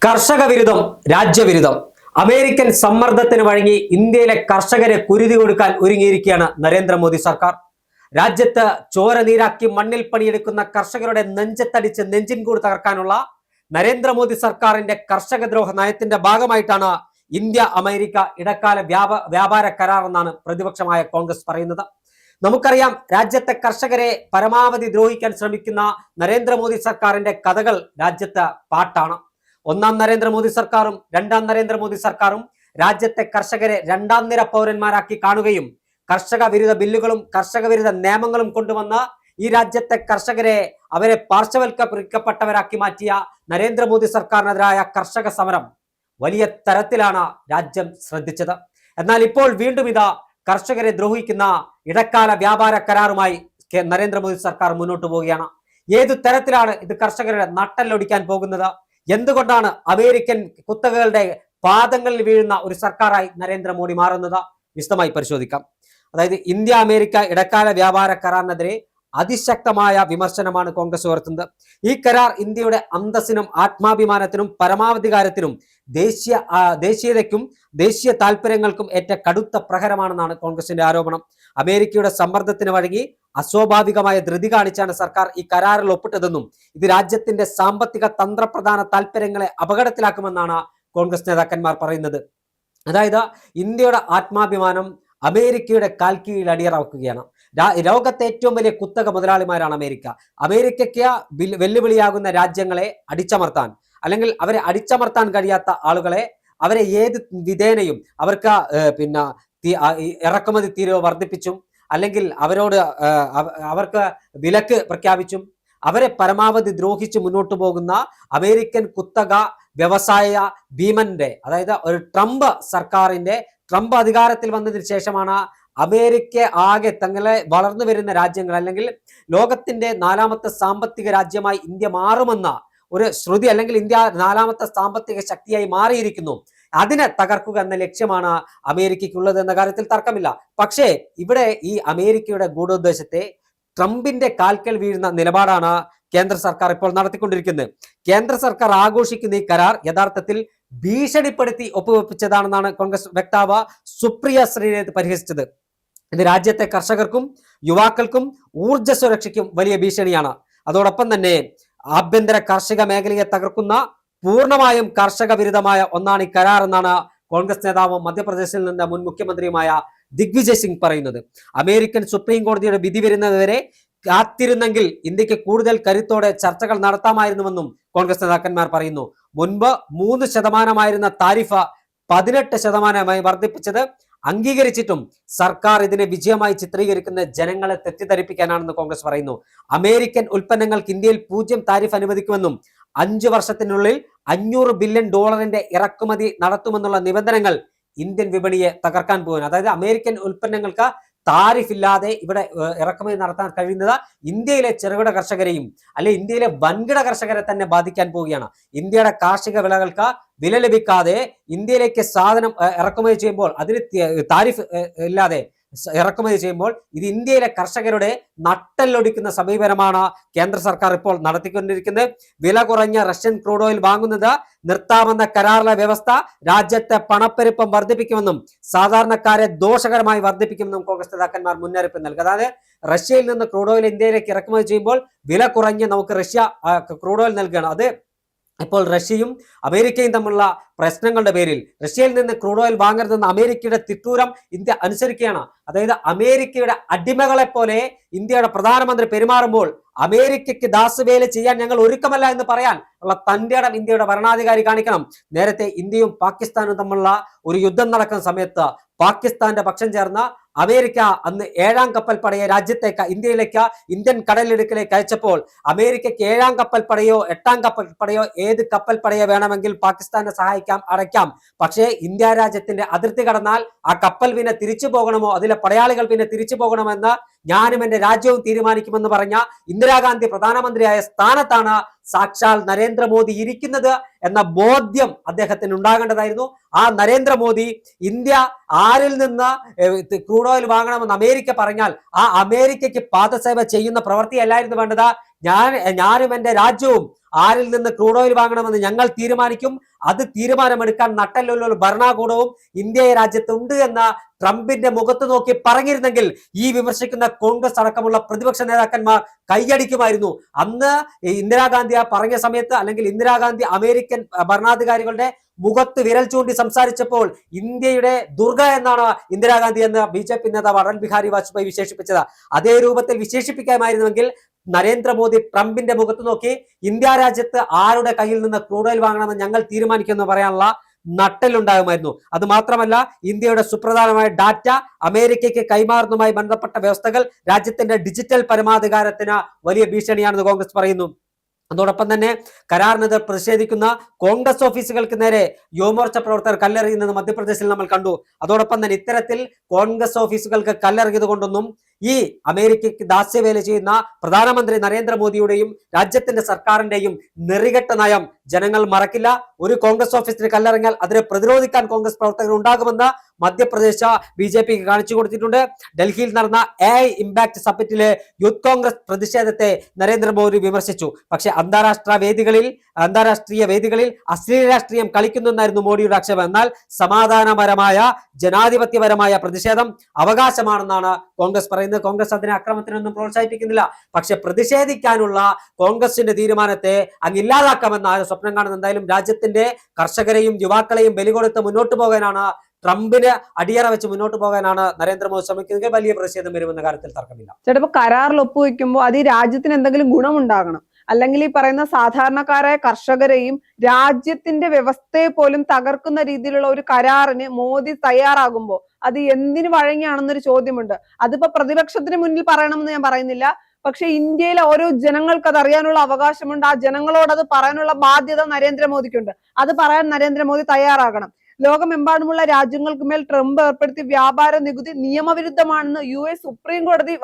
കർഷക വിരുദ്ധം രാജ്യവിരുദ്ധം അമേരിക്കൻ സമ്മർദ്ദത്തിന് വഴങ്ങി ഇന്ത്യയിലെ കർഷകരെ കുരുതി കൊടുക്കാൻ ഒരുങ്ങിയിരിക്കുകയാണ് നരേന്ദ്രമോദി സർക്കാർ. രാജ്യത്ത് ചോര നീരാക്കി മണ്ണിൽ പണിയെടുക്കുന്ന കർഷകരുടെ നെഞ്ചത്തടിച്ച് നെഞ്ചിൻകൂട് തകർക്കാനുള്ള നരേന്ദ്രമോദി സർക്കാരിന്റെ കർഷക ദ്രോഹ നയത്തിന്റെ ഭാഗമായിട്ടാണ് ഇന്ത്യ അമേരിക്ക ഇടക്കാല വ്യാപാര കരാർ എന്നാണ് പ്രതിപക്ഷമായ കോൺഗ്രസ് പറയുന്നത്. നമുക്കറിയാം, രാജ്യത്തെ കർഷകരെ പരമാവധി ദ്രോഹിക്കാൻ ശ്രമിക്കുന്ന നരേന്ദ്രമോദി സർക്കാരിന്റെ കഥകൾ രാജ്യത്ത് പാട്ടാണ്. ഒന്നാം നരേന്ദ്രമോദി സർക്കാരും രണ്ടാം നരേന്ദ്രമോദി സർക്കാരും രാജ്യത്തെ കർഷകരെ രണ്ടാം നിര പൗരന്മാരാക്കി കാണുകയും കർഷക വിരുദ്ധ ബില്ലുകളും കർഷക വിരുദ്ധ നിയമങ്ങളും കൊണ്ടുവന്ന ഈ രാജ്യത്തെ കർഷകരെ അവരെ പാർശ്വവൽക്കരിക്കപ്പെട്ടവരാക്കി മാറ്റിയ നരേന്ദ്രമോദി സർക്കാരിനെതിരായ കർഷക സമരം വലിയ തരത്തിലാണ് രാജ്യം ശ്രദ്ധിച്ചത്. എന്നാൽ ഇപ്പോൾ വീണ്ടും ഇതാ കർഷകരെ ദ്രോഹിക്കുന്ന ഇടക്കാല വ്യാപാര കരാറുമായി നരേന്ദ്രമോദി സർക്കാർ മുന്നോട്ട് പോവുകയാണ്. ഏതു തരത്തിലാണ് ഇത് കർഷകരുടെ നട്ടെല്ലൊടിക്കാൻ പോകുന്നത്? എന്തുകൊണ്ടാണ് അമേരിക്കൻ കുത്തകകളുടെ പാദങ്ങളിൽ വീഴുന്ന ഒരു സർക്കാരായി നരേന്ദ്രമോദി മാറുന്നത്? വിശദമായി പരിശോധിക്കാം. അതായത് ഇന്ത്യ അമേരിക്ക ഇടക്കാല വ്യാപാര കരാറിനെതിരെ അതിശക്തമായ വിമർശനമാണ് കോൺഗ്രസ് ഉയർത്തുന്നത്. ഈ കരാർ ഇന്ത്യയുടെ അന്തസ്സിനും ആത്മാഭിമാനത്തിനും പരമാധികാരത്തിനും ദേശീയതയ്ക്കും ദേശീയ താല്പര്യങ്ങൾക്കും ഏറ്റ കടുത്ത പ്രഹരമാണെന്നാണ് കോൺഗ്രസിന്റെ ആരോപണം. അമേരിക്കയുടെ സമ്മർദ്ദത്തിന് വഴങ്ങി അസ്വാഭാവികമായ ധൃതി കാണിച്ചാണ് സർക്കാർ ഈ കരാറിൽ ഒപ്പിട്ടതെന്നും ഇത് രാജ്യത്തിന്റെ സാമ്പത്തിക തന്ത്രപ്രധാന താല്പര്യങ്ങളെ അപകടത്തിലാക്കുമെന്നാണ് കോൺഗ്രസ് നേതാക്കന്മാർ പറയുന്നത്. അതായത് ഇന്ത്യയുടെ ആത്മാഭിമാനം അമേരിക്കയുടെ കാൽക്കീഴിൽ അടിയറവെക്കുകയാണ്. ലോകത്തെ ഏറ്റവും വലിയ കുത്തക മുതലാളിമാരാണ് അമേരിക്ക. അമേരിക്കയ്ക്ക് വെല്ലുവിളിയാകുന്ന രാജ്യങ്ങളെ അടിച്ചമർത്താൻ, അല്ലെങ്കിൽ അവരെ അടിച്ചമർത്താൻ കഴിയാത്ത ആളുകളെ അവരെ ഏത് വിധേനയും അവർക്ക് ഇറക്കുമതി തീരുവ വർദ്ധിപ്പിച്ചും അല്ലെങ്കിൽ അവർക്ക് വിലക്ക് പ്രഖ്യാപിച്ചും അവരെ പരമാവധി ദ്രോഹിച്ച് മുന്നോട്ട് പോകുന്ന അമേരിക്കൻ കുത്തക വ്യവസായ ഭീമന്റെ, അതായത് ഒരു ട്രംപ് അധികാരത്തിൽ വന്നതിന് ശേഷമാണ് അമേരിക്ക ആകെ തങ്ങളെ വളർന്നു വരുന്ന രാജ്യങ്ങൾ അല്ലെങ്കിൽ ലോകത്തിന്റെ 4ാമത്തെ സാമ്പത്തിക രാജ്യമായി ഇന്ത്യ മാറുമെന്ന ഒരു ശ്രുതി, അല്ലെങ്കിൽ ഇന്ത്യ 4ാമത്തെ സാമ്പത്തിക ശക്തിയായി മാറിയിരിക്കുന്നു. അതിനെ തകർക്കുക എന്ന ലക്ഷ്യമാണ് അമേരിക്കയ്ക്കുള്ളത് എന്ന കാര്യത്തിൽ തർക്കമില്ല. പക്ഷേ ഇവിടെ ഈ അമേരിക്കയുടെ ഗൂഢോദ്ദേശത്തെ ട്രംപിന്റെ കാൽക്കൽ വീഴുന്ന നിലപാടാണ് കേന്ദ്ര സർക്കാർ ഇപ്പോൾ നടത്തിക്കൊണ്ടിരിക്കുന്നത്. കേന്ദ്ര സർക്കാർ ആഘോഷിക്കുന്ന ഈ കരാർ യഥാർത്ഥത്തിൽ ഭീഷണിപ്പെടുത്തി ഒപ്പുവെപ്പിച്ചതാണെന്നാണ് കോൺഗ്രസ് വക്താവ് സുപ്രിയ ശ്രീനാഥ് പരിഹസിച്ചത്. ഇത് രാജ്യത്തെ കർഷകർക്കും യുവാക്കൾക്കും ഊർജ്ജ സുരക്ഷയ്ക്കും വലിയ ഭീഷണിയാണ്. അതോടൊപ്പം തന്നെ ആഭ്യന്തര കാർഷിക മേഖലയെ തകർക്കുന്ന പൂർണ്ണമായും കർഷക വിരുദ്ധമായ ഒന്നാണ് ഈ കരാർ എന്നാണ് കോൺഗ്രസ് നേതാവും മധ്യപ്രദേശിൽ നിന്ന് മുൻ മുഖ്യമന്ത്രിയുമായ ദിഗ്വിജയ് സിംഗ് പറയുന്നത്. അമേരിക്കൻ സുപ്രീം കോടതിയുടെ വിധി വരുന്നതുവരെ കാത്തിരുന്നെങ്കിൽ ഇന്ത്യക്ക് കൂടുതൽ കരുത്തോടെ ചർച്ചകൾ നടത്താമായിരുന്നുവെന്നും കോൺഗ്രസ് നേതാക്കന്മാർ പറയുന്നു. മുൻപ് 3% താരിഫ് 18% വർദ്ധിപ്പിച്ചത് അംഗീകരിച്ചിട്ടും സർക്കാർ ഇതിനെ വിജയമായി ചിത്രീകരിക്കുന്ന ജനങ്ങളെ തെറ്റിദ്ധരിപ്പിക്കാനാണെന്ന് കോൺഗ്രസ് പറയുന്നു. അമേരിക്കൻ ഉൽപ്പന്നങ്ങൾക്ക് ഇന്ത്യയിൽ 0 താരിഫ് അനുവദിക്കുമെന്നും 5 വർഷത്തിനുള്ളിൽ $500 ബില്യൺ ഇറക്കുമതി നടത്തുമെന്നുള്ള നിബന്ധനകൾ ഇന്ത്യൻ വിപണിയെ തകർക്കാൻ പോകുന്നു. അതായത് അമേരിക്കൻ ഉൽപ്പന്നങ്ങൾക്ക് താരിഫ് ഇല്ലാതെ ഇവിടെ ഇറക്കുമതി നടത്താൻ കഴിയുന്നത് ഇന്ത്യയിലെ ചെറുകിട കർഷകരെയും അല്ലെ ഇന്ത്യയിലെ വൻകിട കർഷകരെ തന്നെ ബാധിക്കാൻ പോവുകയാണ്. ഇന്ത്യയുടെ കാർഷിക വിളകൾക്ക് വില ലഭിക്കാതെ ഇന്ത്യയിലേക്ക് സാധനം ഇറക്കുമതി ചെയ്യുമ്പോൾ അതിന് താരിഫ് ഇല്ലാതെ ഇറക്കുമതി ചെയ്യുമ്പോൾ ഇത് ഇന്ത്യയിലെ കർഷകരുടെ നട്ടെല്ലൊടിക്കുന്ന സമീപനമാണ് കേന്ദ്ര സർക്കാർ ഇപ്പോൾ നടത്തിക്കൊണ്ടിരിക്കുന്നത്. വില കുറഞ്ഞ റഷ്യൻ ക്രൂഡ് ഓയിൽ വാങ്ങുന്നത് നിർത്താമെന്ന കരാറിലെ വ്യവസ്ഥ രാജ്യത്തെ പണപ്പെരുപ്പം വർദ്ധിപ്പിക്കുമെന്നും സാധാരണക്കാരെ ദോഷകരമായി വർദ്ധിപ്പിക്കുമെന്നും കോൺഗ്രസ് നേതാക്കന്മാർ മുന്നറിയിപ്പ് നൽകി. അതായത് റഷ്യയിൽ നിന്ന് ക്രൂഡ് ഓയിൽ ഇന്ത്യയിലേക്ക് ഇറക്കുമതി ചെയ്യുമ്പോൾ വില കുറഞ്ഞ് നമുക്ക് റഷ്യ ക്രൂഡ് ഓയിൽ നൽകുകയാണ്. അത് ഇപ്പോൾ റഷ്യയും അമേരിക്കയും തമ്മിലുള്ള പ്രശ്നങ്ങളുടെ പേരിൽ റഷ്യയിൽ നിന്ന് ക്രൂഡ് ഓയിൽ വാങ്ങരുതെന്ന് അമേരിക്കയുടെ തിട്ടൂരം ഇന്ത്യ അനുസരിക്കുകയാണ്. അതായത് അമേരിക്കയുടെ അടിമകളെ പോലെ ഇന്ത്യയുടെ പ്രധാനമന്ത്രി പെരുമാറുമ്പോൾ അമേരിക്കയ്ക്ക് ദാസവേല ചെയ്യാൻ ഞങ്ങൾ ഒരുക്കമല്ല എന്ന് പറയാൻ ഉള്ള തന്റെ ഇടം ഇന്ത്യയുടെ ഭരണാധികാരി കാണിക്കണം. നേരത്തെ ഇന്ത്യയും പാകിസ്ഥാനും തമ്മിലുള്ള ഒരു യുദ്ധം നടക്കുന്ന സമയത്ത് പാകിസ്ഥാന്റെ പക്ഷം ചേർന്ന അമേരിക്ക അന്ന് 7ാം കപ്പൽ പടയെ ഇന്ത്യയിലേക്ക് ഇന്ത്യൻ കടലിടുക്കിലേക്ക് അയച്ചപ്പോൾ അമേരിക്കയ്ക്ക് 7ാം കപ്പൽ പടയോ 8ാം കപ്പൽ പടയോ ഏത് കപ്പൽ പടയോ വേണമെങ്കിൽ പാകിസ്ഥാനെ സഹായിക്കാം, അടയ്ക്കാം. പക്ഷേ ഇന്ത്യ രാജ്യത്തിന്റെ അതിർത്തി കടന്നാൽ ആ കപ്പൽ പിന്നെ തിരിച്ചു പോകണമോ അതിലെ പടയാളികൾ പിന്നെ തിരിച്ചു പോകണമെന്ന് ഞാനും എന്റെ രാജ്യവും തീരുമാനിക്കുമെന്ന് പറഞ്ഞ ഇന്ദിരാഗാന്ധി പ്രധാനമന്ത്രിയായ സ്ഥാനത്താണ് സാക്ഷാൽ നരേന്ദ്രമോദി ഇരിക്കുന്നത് എന്ന ബോധ്യം അദ്ദേഹത്തിന് ഉണ്ടാകേണ്ടതായിരുന്നു. ആ നരേന്ദ്രമോദി ഇന്ത്യ ആരിൽ നിന്ന് ക്രൂഡ് ഓയിൽ വാങ്ങണമെന്ന് അമേരിക്ക പറഞ്ഞാൽ ആ അമേരിക്കയ്ക്ക് പാദസേവ ചെയ്യുന്ന പ്രവൃത്തിയല്ലായിരുന്നു വേണ്ടത്. ഞാനും എന്റെ രാജ്യവും ആരിൽ നിന്ന് ക്രൂഡ് ഓയിൽ വാങ്ങണമെന്ന് ഞങ്ങൾ തീരുമാനിക്കും. അത് തീരുമാനമെടുക്കാൻ നട്ടെല്ലുള്ള ഭരണകൂടവും ഇന്ത്യ രാജ്യത്ത് ഉണ്ട് എന്ന ട്രംപിന്റെ മുഖത്ത് നോക്കി പറഞ്ഞിരുന്നെങ്കിൽ ഈ വിമർശിക്കുന്ന കോൺഗ്രസ് അടക്കമുള്ള പ്രതിപക്ഷ നേതാക്കന്മാർ കൈയടിക്കുമായിരുന്നു. അന്ന് ഇന്ദിരാഗാന്ധി പറഞ്ഞ സമയത്ത്, അല്ലെങ്കിൽ ഇന്ദിരാഗാന്ധി അമേരിക്കൻ ഭരണാധികാരികളുടെ മുഖത്ത് വിരൽ ചൂണ്ടി സംസാരിച്ചപ്പോൾ ഇന്ത്യയുടെ ദുർഗ എന്നാണ് ഇന്ദിരാഗാന്ധി എന്ന് BJP നേതാവ് അടൽ ബിഹാരി വാജ്പേയി വിശേഷിപ്പിച്ചത്. അതേ രൂപത്തിൽ വിശേഷിപ്പിക്കാമായിരുന്നുവെങ്കിൽ നരേന്ദ്രമോദി ട്രംപിന്റെ മുഖത്ത് നോക്കി ഇന്ത്യ രാജ്യത്ത് ആരുടെ കയ്യിൽ നിന്ന് ക്രൂഡ് ഓയിൽ വാങ്ങണമെന്ന് ഞങ്ങൾ തീരുമാനിക്കുമെന്ന് പറയാനുള്ള നട്ടലുണ്ടാകുമായിരുന്നു. അത് മാത്രമല്ല, ഇന്ത്യയുടെ സുപ്രധാനമായ ഡാറ്റ അമേരിക്കയ്ക്ക് കൈമാറുന്നതുമായി ബന്ധപ്പെട്ട വ്യവസ്ഥകൾ രാജ്യത്തിന്റെ ഡിജിറ്റൽ പരമാധികാരത്തിന് വലിയ ഭീഷണിയാണെന്ന് കോൺഗ്രസ് പറയുന്നു. അതോടൊപ്പം തന്നെ കരാറിനെതിരെ പ്രതിഷേധിക്കുന്ന കോൺഗ്രസ് ഓഫീസുകൾക്ക് നേരെ യുവമോർച്ച പ്രവർത്തകർ കല്ലെറിയുന്നത് മധ്യപ്രദേശിൽ നമ്മൾ കണ്ടു. അതോടൊപ്പം തന്നെ ഇത്തരത്തിൽ കോൺഗ്രസ് ഓഫീസുകൾക്ക് കല്ലെറിയത് കൊണ്ടൊന്നും ഈ അമേരിക്കയ്ക്ക് ദാസ്യവേല ചെയ്യുന്ന പ്രധാനമന്ത്രി നരേന്ദ്രമോദിയുടെയും രാജ്യത്തിന്റെ സർക്കാരിന്റെയും നെറികെട്ട നയം ജനങ്ങൾ മറക്കില്ല. ഒരു കോൺഗ്രസ് ഓഫീസിന് കല്ലെറിഞ്ഞാൽ അതിനെ പ്രതിരോധിക്കാൻ കോൺഗ്രസ് പ്രവർത്തകർ ഉണ്ടാകുമെന്ന് മധ്യപ്രദേശ് BJPക്ക് കാണിച്ചു കൊടുത്തിട്ടുണ്ട്. ഡൽഹിയിൽ നടന്ന AI ഇമ്പാക്ട് സമ്മിറ്റിലെ യൂത്ത് കോൺഗ്രസ് പ്രതിഷേധത്തെ നരേന്ദ്രമോദി വിമർശിച്ചു. പക്ഷെ അന്താരാഷ്ട്രീയ വേദികളിൽ അശ്ലീല രാഷ്ട്രീയം കളിക്കുന്നെന്നായിരുന്നു മോഡിയുടെ ആക്ഷേപം. എന്നാൽ സമാധാനപരമായ ജനാധിപത്യപരമായ പ്രതിഷേധം അവകാശമാണെന്നാണ് കോൺഗ്രസ് പറയുന്നത്. കോൺഗ്രസ് അതിനെ അക്രമത്തിനൊന്നും പ്രോത്സാഹിപ്പിക്കുന്നില്ല. പക്ഷെ പ്രതിഷേധിക്കാനുള്ള കോൺഗ്രസിന്റെ തീരുമാനത്തെ അങ്ങ് ഇല്ലാതാക്കാമെന്ന് ആരും സ്വപ്നം കാണുന്നത്. എന്തായാലും രാജ്യത്തിന്റെ കർഷകരെയും യുവാക്കളെയും ബലികൊടുത്ത് മുന്നോട്ട് പോകാനാണ്, ട്രംപിന് അടിയറ വെച്ച് മുന്നോട്ട് പോകാനാണ് നരേന്ദ്രമോദി ശ്രമിക്കുന്നത്. വലിയ പ്രതിഷേധം വരുമെന്ന കാര്യത്തിൽ തർക്കമില്ല. ചേട്ടാ, കരാറിൽ ഒപ്പുവെക്കുമ്പോൾ അത് ഈ രാജ്യത്തിന് എന്തെങ്കിലും ഗുണമുണ്ടാകണം. അല്ലെങ്കിൽ ഈ പറയുന്ന സാധാരണക്കാരായ കർഷകരെയും രാജ്യത്തിന്റെ വ്യവസ്ഥയെ പോലും തകർക്കുന്ന രീതിയിലുള്ള ഒരു കരാറിന് മോദി തയ്യാറാകുമ്പോൾ അത് എന്തിനു വഴങ്ങിയാണെന്നൊരു ചോദ്യമുണ്ട്. അതിപ്പോ പ്രതിപക്ഷത്തിന് മുന്നിൽ പറയണമെന്ന് ഞാൻ പറയുന്നില്ല. പക്ഷെ ഇന്ത്യയിലെ ഓരോ ജനങ്ങൾക്ക് അത് അറിയാനുള്ള അവകാശമുണ്ട്. ആ ജനങ്ങളോട് അത് പറയാനുള്ള ബാധ്യത നരേന്ദ്രമോദിക്കുണ്ട്. അത് പറയാൻ നരേന്ദ്രമോദി തയ്യാറാകണം. ലോകമെമ്പാടുമുള്ള രാജ്യങ്ങൾക്ക് മേൽ ട്രംപ് ഏർപ്പെടുത്തിയ വ്യാപാര നികുതി നിയമവിരുദ്ധമാണെന്ന് US സുപ്രീം കോടതി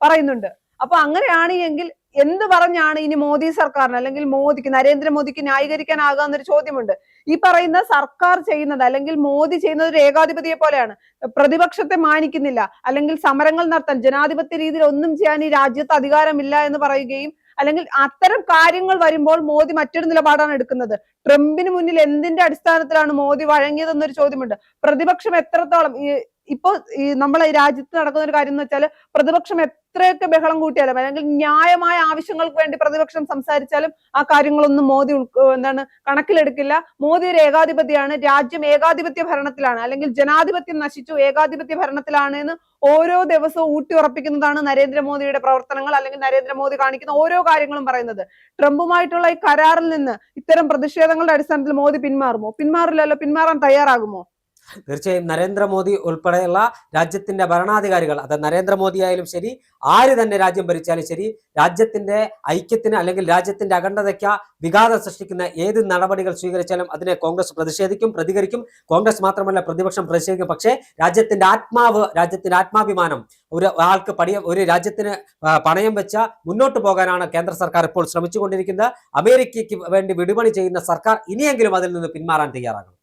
പറയുന്നുണ്ട്. അപ്പൊ അങ്ങനെയാണ് എങ്കിൽ എന്ത് പറഞ്ഞാണ് ഇനി മോദി സർക്കാരിന് അല്ലെങ്കിൽ നരേന്ദ്രമോദിക്ക് ന്യായീകരിക്കാനാകുക എന്നൊരു ചോദ്യമുണ്ട്. ഈ പറയുന്ന സർക്കാർ ചെയ്യുന്നത് അല്ലെങ്കിൽ മോദി ചെയ്യുന്നത് ഒരു ഏകാധിപതിയെ പോലെയാണ്. പ്രതിപക്ഷത്തെ മാനിക്കുന്നില്ല, അല്ലെങ്കിൽ സമരങ്ങൾ നടത്താൻ ജനാധിപത്യ രീതിയിൽ ഒന്നും ചെയ്യാൻ ഈ രാജ്യത്ത് അധികാരമില്ല എന്ന് പറയുകയും, അല്ലെങ്കിൽ അത്തരം കാര്യങ്ങൾ വരുമ്പോൾ മോദി മറ്റൊരു നിലപാടാണ് എടുക്കുന്നത്. ട്രംപിന് മുന്നിൽ എന്തിന്റെ അടിസ്ഥാനത്തിലാണ് മോദി വഴങ്ങിയതെന്നൊരു ചോദ്യമുണ്ട്. പ്രതിപക്ഷം എത്രത്തോളം ഇപ്പൊ നമ്മളെ ഈ രാജ്യത്ത് നടക്കുന്ന ഒരു കാര്യം എന്ന് വെച്ചാൽ, പ്രതിപക്ഷം എത്രയൊക്കെ ബഹളം കൂട്ടിയാലും അല്ലെങ്കിൽ ന്യായമായ ആവശ്യങ്ങൾക്ക് വേണ്ടി പ്രതിപക്ഷം സംസാരിച്ചാലും ആ കാര്യങ്ങളൊന്നും മോദി കണക്കിലെടുക്കില്ല. മോദി ഒരു ഏകാധിപതിയാണ്. രാജ്യം ഏകാധിപത്യ ഭരണത്തിലാണ്, അല്ലെങ്കിൽ ജനാധിപത്യം നശിച്ചു ഏകാധിപത്യ ഭരണത്തിലാണ് എന്ന് ഓരോ ദിവസവും ഊട്ടി ഉറപ്പിക്കുന്നതാണ് നരേന്ദ്രമോദിയുടെ പ്രവർത്തനങ്ങൾ, അല്ലെങ്കിൽ നരേന്ദ്രമോദി കാണിക്കുന്ന ഓരോ കാര്യങ്ങളും പറയുന്നത്. ട്രംപുമായിട്ടുള്ള ഈ കരാറിൽ നിന്ന് ഇത്തരം പ്രതിഷേധങ്ങളുടെ അടിസ്ഥാനത്തിൽ മോദി പിന്മാറുമോ? പിന്മാറില്ലല്ലോ. പിന്മാറാൻ തയ്യാറാകുമോ? തീർച്ചയായും നരേന്ദ്രമോദി ഉൾപ്പെടെയുള്ള രാജ്യത്തിന്റെ ഭരണാധികാരികൾ, അത് നരേന്ദ്രമോദി ആയാലും ശരി, ആര് തന്നെ രാജ്യം ഭരിച്ചാലും ശരി, രാജ്യത്തിന്റെ ഐക്യത്തിന് അല്ലെങ്കിൽ രാജ്യത്തിന്റെ അഖണ്ഡതയ്ക്ക് വിഘാതം സൃഷ്ടിക്കുന്ന ഏത് നടപടികൾ സ്വീകരിച്ചാലും അതിനെ കോൺഗ്രസ് പ്രതിഷേധിക്കും, പ്രതികരിക്കും. കോൺഗ്രസ് മാത്രമല്ല, പ്രതിപക്ഷം പ്രതിഷേധിക്കും. പക്ഷേ രാജ്യത്തിന്റെ ആത്മാഭിമാനം ഒരു രാജ്യത്തിന് പണയം വെച്ച മുന്നോട്ട് പോകാനാണ് കേന്ദ്ര സർക്കാർ ഇപ്പോൾ ശ്രമിച്ചുകൊണ്ടിരിക്കുന്നത്. അമേരിക്കയ്ക്ക് വേണ്ടി വിടുപണി ചെയ്യുന്ന സർക്കാർ ഇനിയെങ്കിലും അതിൽ നിന്ന് പിന്മാറാൻ തയ്യാറാകണം.